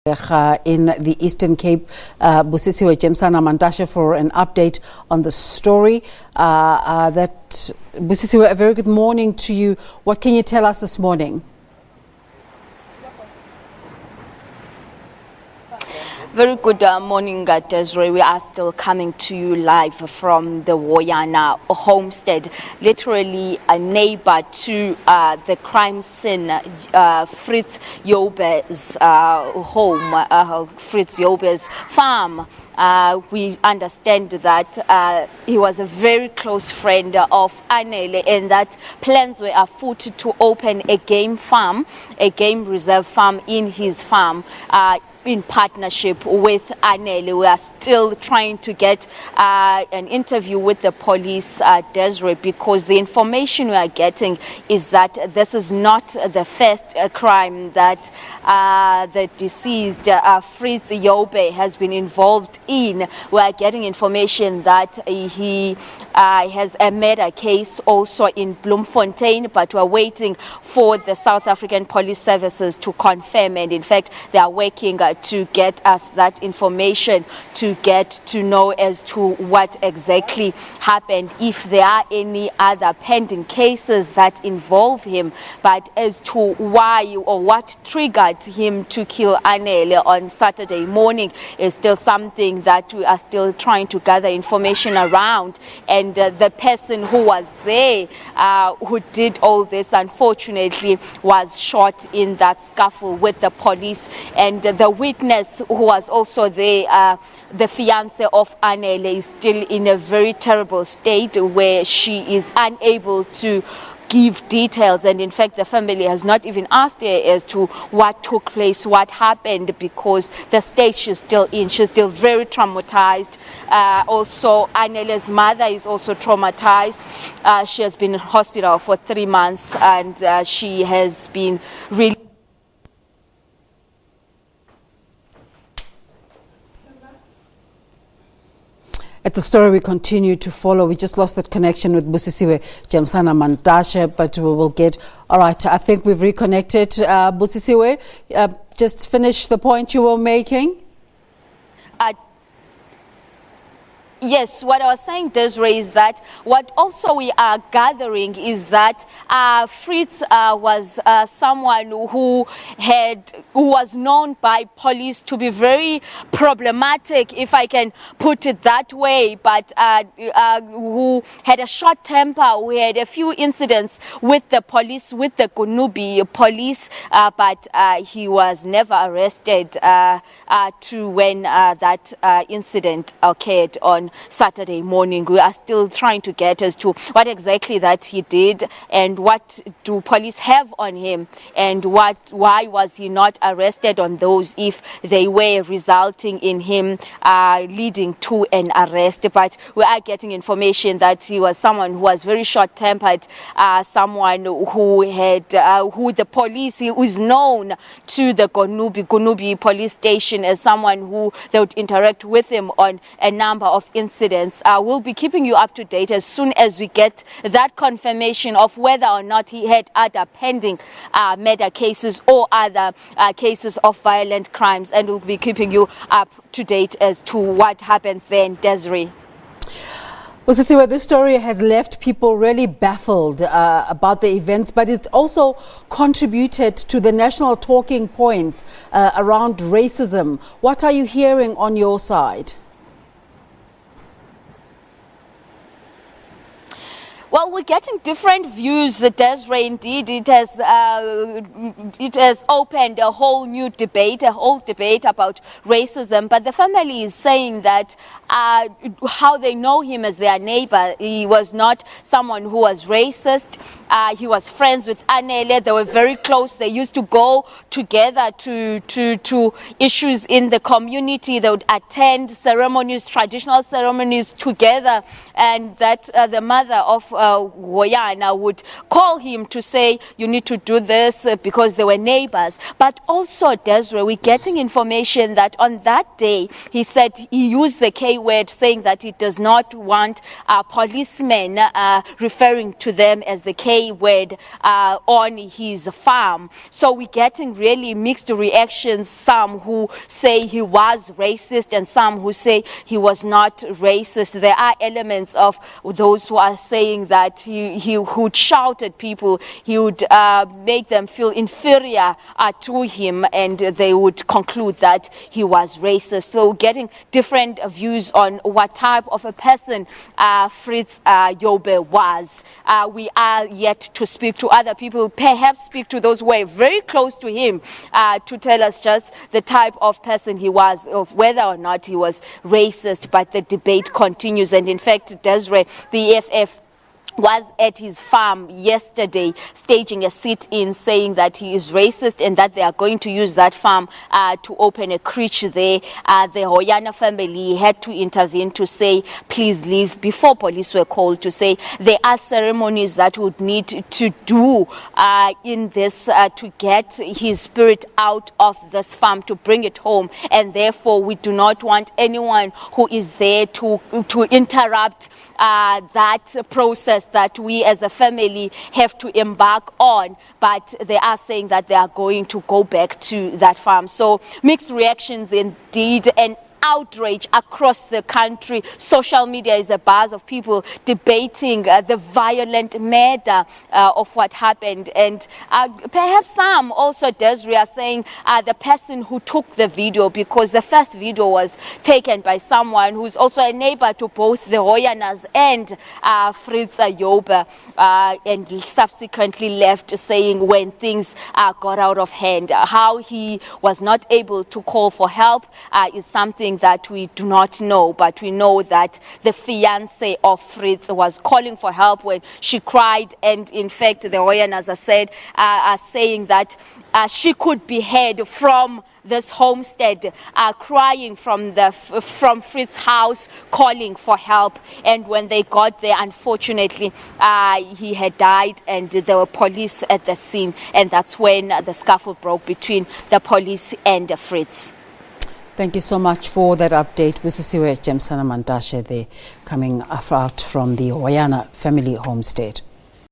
In the Eastern Cape Busisiiwe Jemsana-Mantashe for an update on the story. Busisiiwe, a very good morning to you. What can you tell us this morning? Very good morning, Desiree. We are still coming to you live from the Hoyana homestead, literally a neighbor to the crime scene, Fritz Jobe's home, Fritz Jobe's farm. We understand that he was a very close friend of Anele, and that plans were afoot to open a game farm, a game reserve farm in his farm. In partnership with Anele. We are still trying to get an interview with the police, Desiree, because the information we are getting is that this is not the first crime that the deceased Fritz Jobe has been involved in. We are getting information that he has a murder case also in Bloemfontein, but we are waiting for the South African Police Services to confirm, and in fact they are working to get us that information, to get to know as to what exactly happened, if there are any other pending cases that involve him, but as to why or what triggered him to kill Anele on Saturday morning is still something that we are still trying to gather information around. And the person who was there, who did all this, unfortunately was shot in that scuffle with the police. And the witness who was also there, the fiance of Anele, is still in a very terrible state where she is unable to give details, and in fact the family has not even asked her as to what took place, what happened, because the state she's still in, she's still very traumatized. Also Anele's mother is also traumatized. She has been in hospital for 3 months, and she has been really It's a story we continue to follow. We just lost that connection with Busisiiwe Jemsana-Mantashe, but we will get... All right, I think we've reconnected. Busisiiwe, just finish the point you were making. Yes, what I was saying, Desiree, is that what also we are gathering is that Fritz was someone who was known by police to be very problematic, if I can put it that way, but who had a short temper. We had a few incidents with the police, with the Gonubie police, but he was never arrested to when that incident occurred on Saturday morning. We are still trying to get as to what exactly that he did, and what do police have on him, and why was he not arrested on those if they were resulting in him leading to an arrest. But we are getting information that he was someone who was very short-tempered, someone who the police, who is known to the Gonubie police station as someone who they would interact with him on a number of incidents. We'll be keeping you up to date as soon as we get that confirmation of whether or not he had other pending murder cases or other cases of violent crimes, and we'll be keeping you up to date as to what happens then, Desiree. Busisiiwe, this story has left people really baffled about the events, but it's also contributed to the national talking points around racism. What are you hearing on your side? Well, we're getting different views, Desiree. Indeed, it has opened a whole new debate, about racism. But the family is saying that how they know him as their neighbor, he was not someone who was racist. He was friends with Anele. They were very close. They used to go together to issues in the community. They would attend ceremonies, traditional ceremonies together, and that the mother of Hoyana would call him to say, you need to do this, because they were neighbors. But also, Desiree, we're getting information that on that day, he said he used the K word, saying that he does not want policemen referring to them as the K wayward on his farm. So we're getting really mixed reactions, some who say he was racist and some who say he was not racist. There are elements of those who are saying that he would shout at people, he would make them feel inferior to him, and they would conclude that he was racist. So getting different views on what type of a person Fritz Jobe was. We are yet to speak to other people, perhaps speak to those who were very close to him to tell us just the type of person he was, of whether or not he was racist. But the debate continues, and in fact, Desiree, the EFF was at his farm yesterday staging a sit-in saying that he is racist and that they are going to use that farm to open a creche there. The Hoyana family had to intervene to say, please leave, before police were called to say there are ceremonies that would need to do in this to get his spirit out of this farm, to bring it home, and therefore we do not want anyone who is there to interrupt that process that we as a family have to embark on. But they are saying that they are going to go back to that farm. So mixed reactions indeed, and outrage across the country. Social media is a buzz of people debating the violent murder of what happened, and perhaps some also, Desiree, are saying the person who took the video, because the first video was taken by someone who's also a neighbor to both the Hoyanas and Fritz Jobe, and subsequently left saying when things got out of hand. How he was not able to call for help is something that we do not know, but we know that the fiance of Fritz was calling for help when she cried, and in fact the Hoyanas are saying that she could be heard from this homestead crying from Fritz's house, calling for help. And when they got there, unfortunately, he had died, and there were police at the scene, and that's when the scuffle broke between the police and Fritz. Thank you so much for that update. Busisiiwe Jemsana Mantashe there, coming out from the Hoyana family homestead.